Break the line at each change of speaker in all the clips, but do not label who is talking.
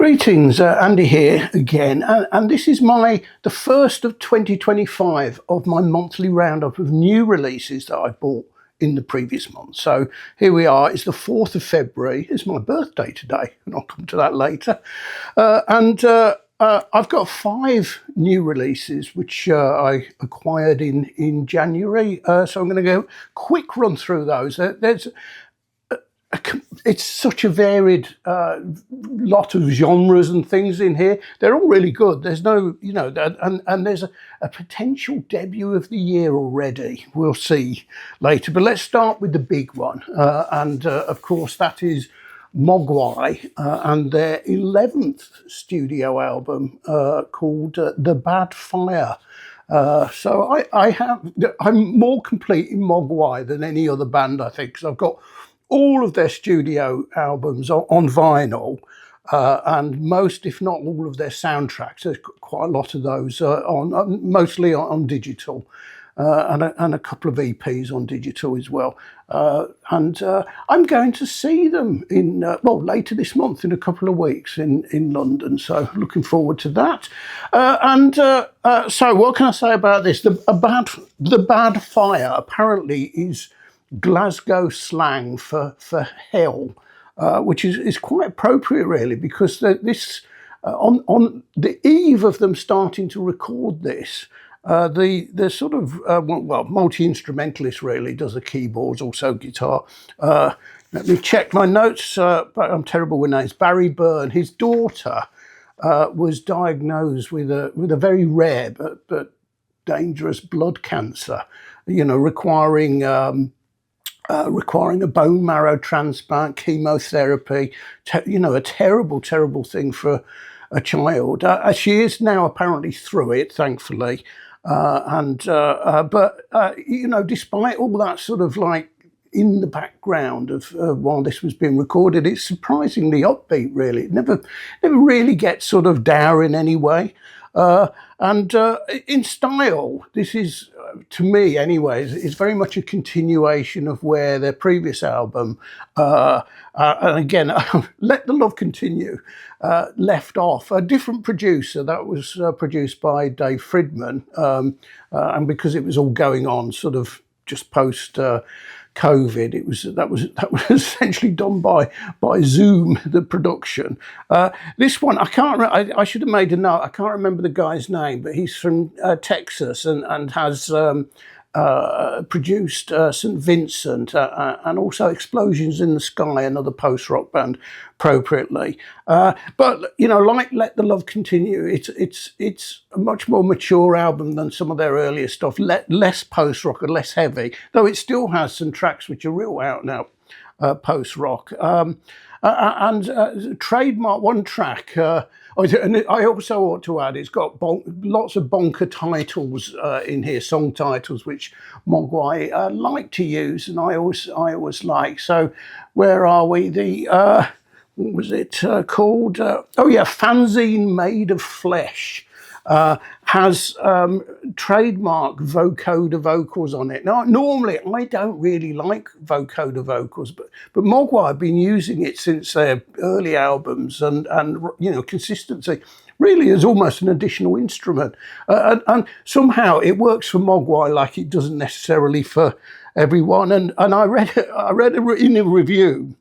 Greetings, Andy here again, and this is the first of 2025 of my monthly roundup of new releases that I bought in the previous month. So here we are, it's the 4th of February, it's my birthday today, and I'll come to that later. I've got 5 new releases which I acquired in January, so I'm going to go quick run through those. It's such a varied lot of genres and things in here. They're all really good. There's no, and there's a potential debut of the year already. We'll see later. But let's start with the big one. Of course, that is Mogwai and their 11th studio album called The Bad Fire. So I'm more complete in Mogwai than any other band, I think, because I've got all of their studio albums on vinyl, and most, if not all, of their soundtracks. There's quite a lot of those mostly on digital, and a couple of EPs on digital as well. I'm going to see them in later this month, in a couple of weeks in London. So looking forward to that. So what can I say about this? The Bad Fire apparently is Glasgow slang for hell, which is quite appropriate really, because this on the eve of them starting to record this, the sort of multi-instrumentalist really does the keyboards, also guitar. Let me check my notes, but I'm terrible with names. Barry Byrne, his daughter was diagnosed with a very rare but dangerous blood cancer, requiring a bone marrow transplant, chemotherapy, a terrible thing for a child. She is now apparently through it, thankfully. Despite all that sort of like in the background of while this was being recorded, it's surprisingly upbeat, really. It never really gets sort of dour in any way. In style, this is, to me anyways, is very much a continuation of where their previous album, and again, Let the Love Continue, left off. A different producer. That was produced by Dave Fridman, and because it was all going on sort of just post COVID, that was essentially done by Zoom, the production. This one, I can't remember, I should have made a note. I can't remember the guy's name, but he's from Texas and has produced St. Vincent and also Explosions in the Sky, another post-rock band, appropriately. But like Let the Love Continue, it's a much more mature album than some of their earlier stuff, less post-rock and less heavy, though it still has some tracks which are real out and out post-rock. Trademark one track, and I also ought to add, it's got lots of bonker titles in here, song titles, which Mogwai like to use, and I always like. So where are we? What was it called? Fanzine Made of Flesh. Has trademark vocoder vocals on it. Now, normally I don't really like vocoder vocals, but Mogwai have been using it since their early albums, and consistency really is almost an additional instrument, and somehow it works for Mogwai like it doesn't necessarily for everyone. And I read in a review,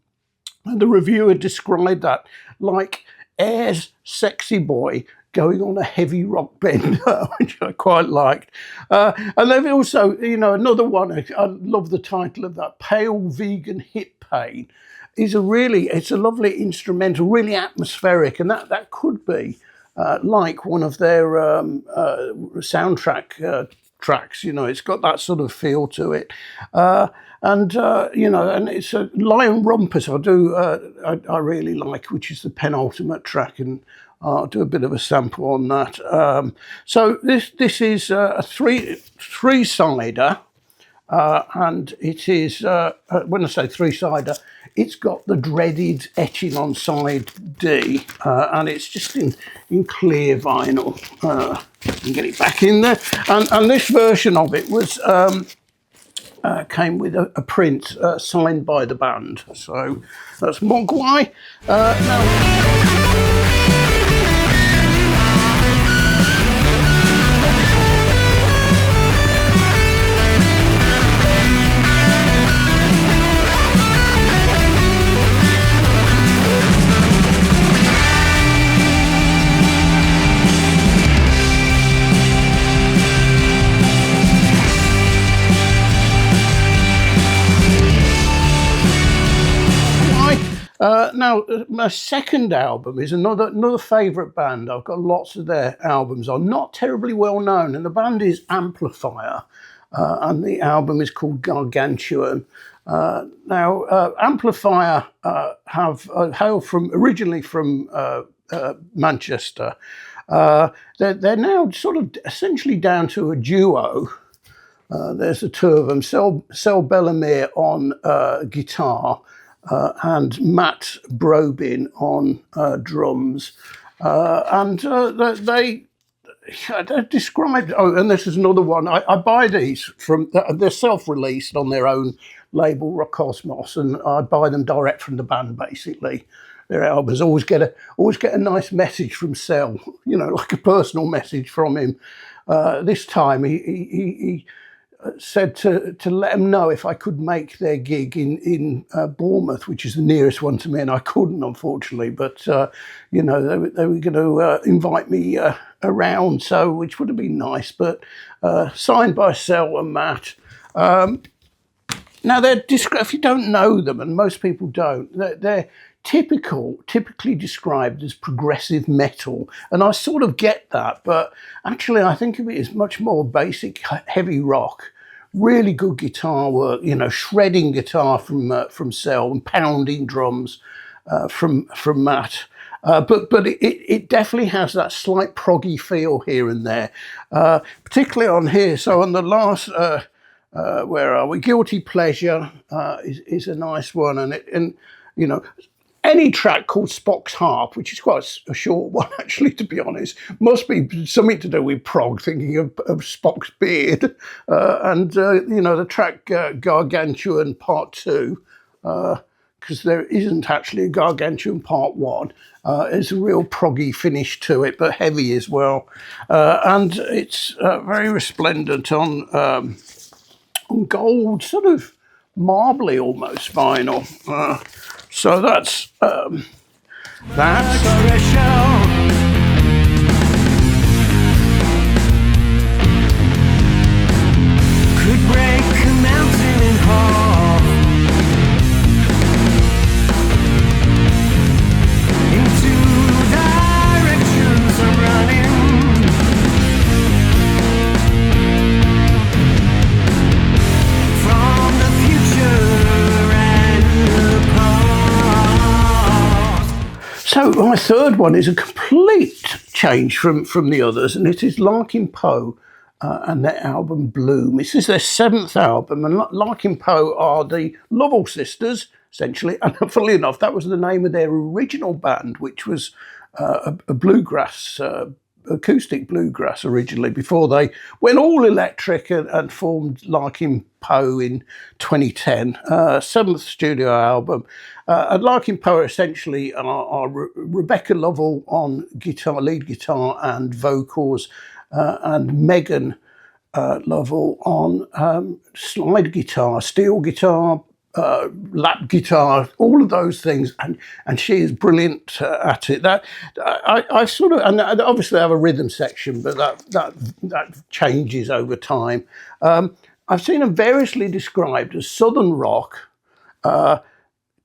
and the reviewer described that like Air's Sexy Boy going on a heavy rock bender, which I quite liked. And they've also, another one, I love the title of that, Pale Vegan Hip Pain, it's a lovely instrumental, really atmospheric, and that could be like one of their soundtrack tracks. It's got that sort of feel to it. And it's a Lion Rumpus I really like, which is the penultimate track, and I'll do a bit of a sample on that. So this is a three-sider, and it is, when I say three-sider, it's got the dreaded etching on side D, and it's just in clear vinyl. And get it back in there. And this version of it was came with a print signed by the band. So that's Mogwai. Now Now, my second album is another favourite band. I've got lots of their albums on, not terribly well known, and the band is Amplifier, and the album is called Gargantuan. Now, Amplifier hail originally from Manchester. They're now sort of essentially down to a duo. There's the two of them, Sel Bellamere on guitar, and Matt Brobin on drums. And they're described. Oh, and this is another one. I buy these from. They're self-released on their own label, Rockosmos, and I buy them direct from the band. Basically, their albums always get a nice message from Sel. You know, like a personal message from him. This time he said to let them know if I could make their gig in Bournemouth, which is the nearest one to me, and I couldn't, unfortunately. But you know, they were going to invite me around, so which would have been nice. But signed by Sel and Matt. Now they're if you don't know them, and most people don't, they're typically described as progressive metal, and I sort of get that, but actually I think of it as much more basic heavy rock. Really good guitar work, you know, shredding guitar from Sel and pounding drums from Matt. But it definitely has that slight proggy feel here and there, particularly on here. So on the last, where are we? Guilty Pleasure is a nice one, and you know, any track called Spock's Harp, which is quite a short one actually, to be honest, must be something to do with prog, thinking of Spock's beard. And you know, the track Gargantuan Part 2, because there isn't actually a Gargantuan Part 1. There's a real proggy finish to it, but heavy as well. And it's very resplendent on gold, sort of marbly almost vinyl. So that's could break a mountain in half into directions I'm running. From the future and the past. So my third one is a complete change from the others, and it is Larkin Poe and their album Bloom. This is their 7th album, and Larkin Poe are the Lovell sisters, essentially, and funnily enough, that was the name of their original band, which was a bluegrass, acoustic bluegrass originally, before they went all electric and formed Larkin Poe in 2010, 7th studio album. And Larkin Poe essentially are Rebecca Lovell on guitar, lead guitar and vocals, and Megan Lovell on slide guitar, steel guitar, lap guitar, all of those things, and she is brilliant at it. That I sort of, and obviously I have a rhythm section, but that changes over time. I've seen them variously described as southern rock,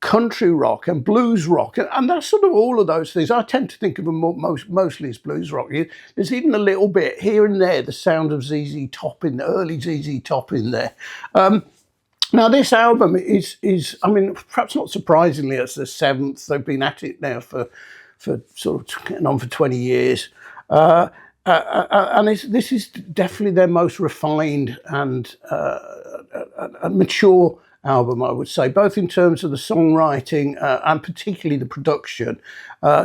country rock and blues rock, and that's sort of all of those things. I tend to think of them mostly as blues rock. There's even a little bit here and there the sound of ZZ Top in early ZZ Top in there. Now this album is I mean, perhaps not surprisingly, it's the 7th. They've been at it now for sort of getting on for 20 years. And this is definitely their most refined and mature album, I would say, both in terms of the songwriting and particularly the production.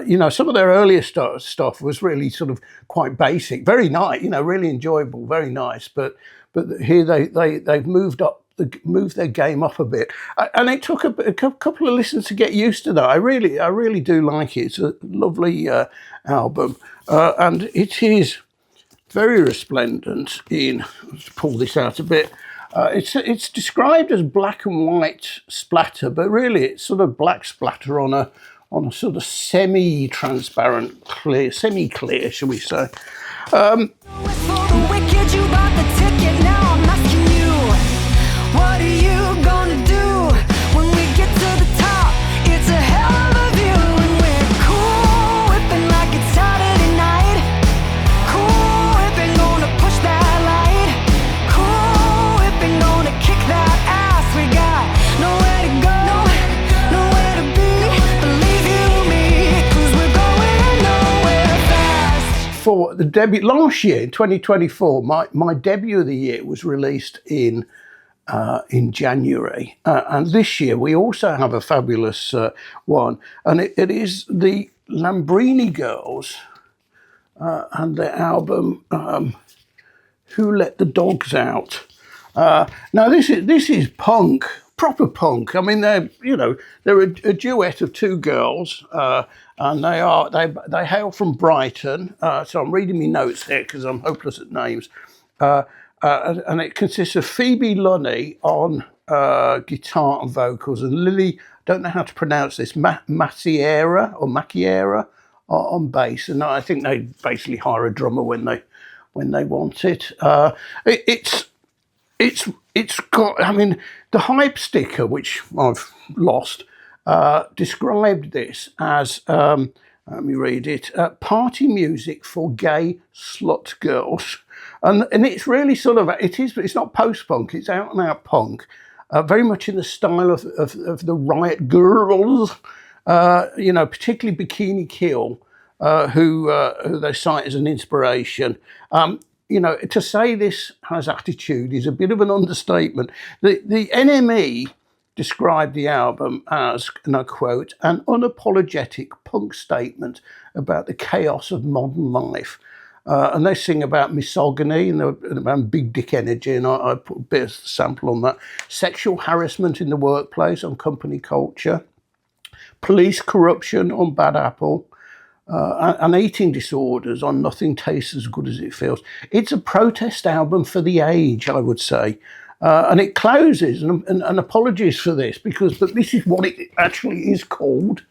You know, some of their earlier stuff was really sort of quite basic, very nice, you know, really enjoyable, very nice. But here they've moved their game up a bit, and it took a couple of listens to get used to that. I really do like it. It's a lovely album, and it is very resplendent in. Let's pull this out a bit. It's described as black and white splatter, but really it's sort of black splatter on a sort of semi-transparent, clear, semi-clear, shall we say? What are you gonna do when we get to the top? It's a hell 2024, the debut last year in 2024, my debut of the year was released in January, and this year we also have a fabulous one, and it is the Lambrini Girls and their album "Who Let the Dogs Out." Now this is punk, proper punk. I mean, they're a duet of two girls, and they hail from Brighton. So I'm reading my notes here because I'm hopeless at names. And it consists of Phoebe Lunny on guitar and vocals, and Lily, don't know how to pronounce this, Macchiera on bass. And I think they basically hire a drummer when they want it. It's got, I mean, the hype sticker, which I've lost, described this as, let me read it, party music for gay slut girls. And it's really sort of, it's not post-punk, it's out and out punk, very much in the style of the Riot Girls, particularly Bikini Kill, who they cite as an inspiration. To say this has attitude is a bit of an understatement. The NME described the album as, and I quote, an unapologetic punk statement about the chaos of modern life. And they sing about misogyny and about big dick energy, and I put a bit of sample on that. Sexual harassment in the workplace on Company Culture. Police corruption on Bad Apple. And eating disorders on Nothing Tastes as Good as It Feels. It's a protest album for the age, I would say. And it closes, and apologies for this, but this is what it actually is called.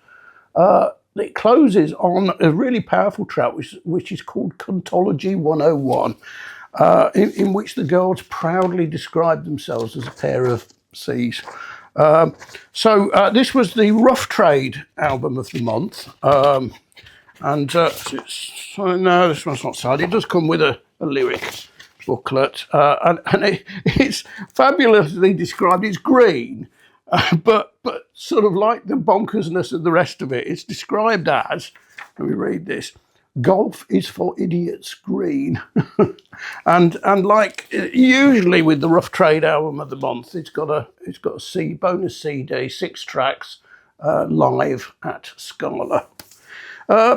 It closes on a really powerful track, which is called Cuntology 101, in which the girls proudly describe themselves as a pair of C's. So this was the Rough Trade album of the month. No, this one's not sad. It does come with a lyric booklet, and it's fabulously described. It's green, but sort of like the bonkersness of the rest of it, it's described as, let me read this, golf is for idiots green. and like usually with the Rough Trade album of the month, it's got a bonus CD, 6 tracks, live at Scala.
Big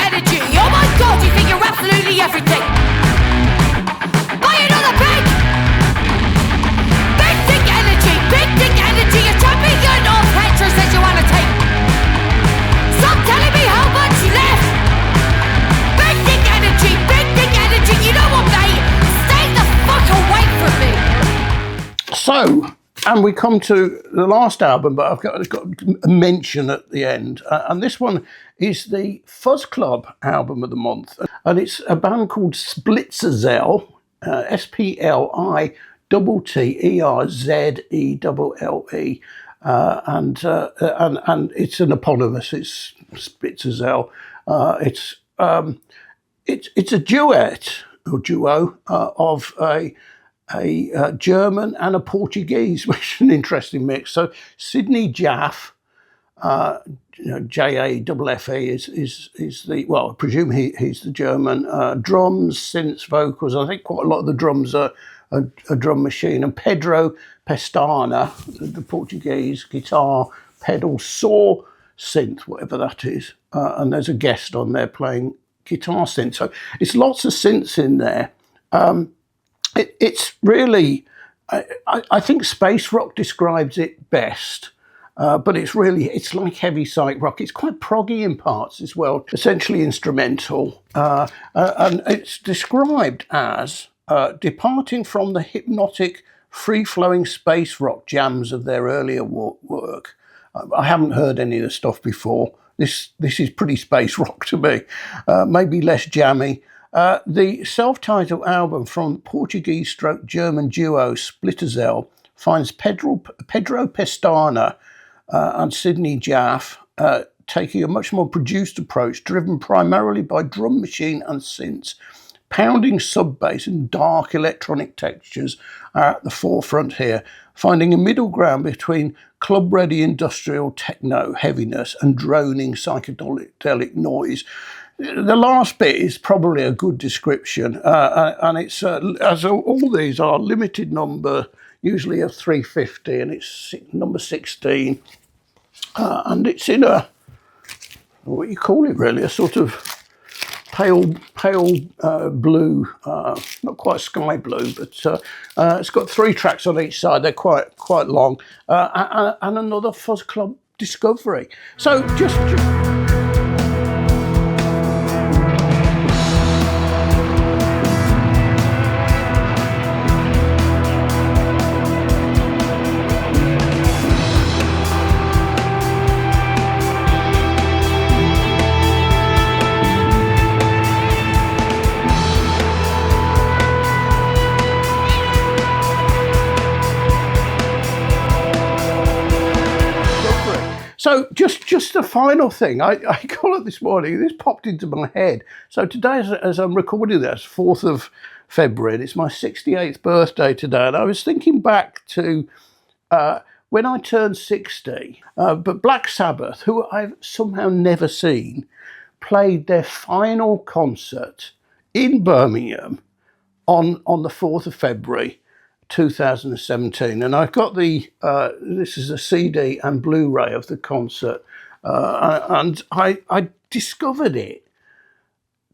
energy. Oh my God, you think you're absolutely everything. Buy another big energy. A champion of heterosexuality. Stop telling me how much left. Big energy. You know what, mate? Stay the fuck away from me.
So, and we come to the last album, but I've got a mention at the end. And this one is the Fuzz Club album of the month. And it's a band called Splitterzelle, Splitterzelle. And it's an eponymous, it's Splitterzelle. It's a duet or duo of a German and a Portuguese, which is an interesting mix. So Sidney Jaff, Jaffe is the, well, I presume he's the German. Drums, synths, vocals. I think quite a lot of the drums are a drum machine. And Pedro Pestana, the Portuguese, guitar, pedal, saw, synth, whatever that is. And there's a guest on there playing guitar synth. So it's lots of synths in there. It's really, I think space rock describes it best, but it's like heavy psych rock. It's quite proggy in parts as well, essentially instrumental. And it's described as departing from the hypnotic, free-flowing space rock jams of their earlier work. I haven't heard any of the stuff before. This is pretty space rock to me, maybe less jammy. The self-titled album from Portuguese-German duo Splitterzelle finds Pedro Pestana and Sidney Jaff taking a much more produced approach, driven primarily by drum machine and synths. Pounding sub bass and dark electronic textures are at the forefront here, finding a middle ground between club-ready industrial techno heaviness and droning psychedelic noise. The last bit is probably a good description, and it's as all these are limited number, usually of 350, and it's number 16, and it's in a, what you call it really, a sort of pale blue, not quite sky blue, but it's got 3 tracks on each side. They're quite long, and another Fuzz Club discovery. So just So just a final thing, I got it this morning, this popped into my head. So today, as I'm recording this, 4th of February, and it's my 68th birthday today, and I was thinking back to when I turned 60, but Black Sabbath, who I've somehow never seen, played their final concert in Birmingham on the 4th of February, 2017, and I've got the this is a CD and Blu-ray of the concert, and I discovered it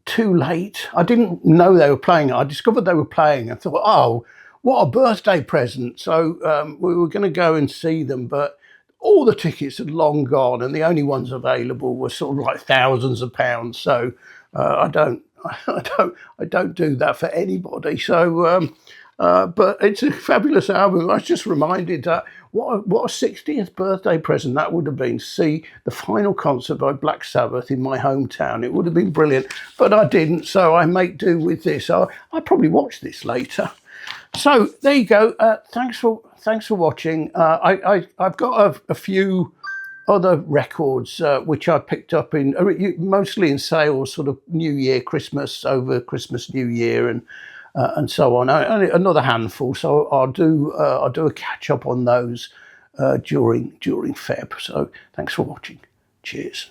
too late. I didn't know they were playing it. I discovered they were playing and thought, oh, what a birthday present. So we were going to go and see them, but all the tickets had long gone, and the only ones available were sort of like thousands of pounds. So I don't do that for anybody. So but it's a fabulous album. I was just reminded that what a 60th birthday present that would have been. See the final concert by Black Sabbath in my hometown. It would have been brilliant, but I didn't, so I make do with this. I'll probably watch this later. So there you go. Thanks for watching. I've got a few other records which I picked up in mostly in sales, sort of New Year, Christmas, over Christmas, New Year, and so on. Another handful, so I'll do a catch up on those during Feb. So thanks for watching. Cheers.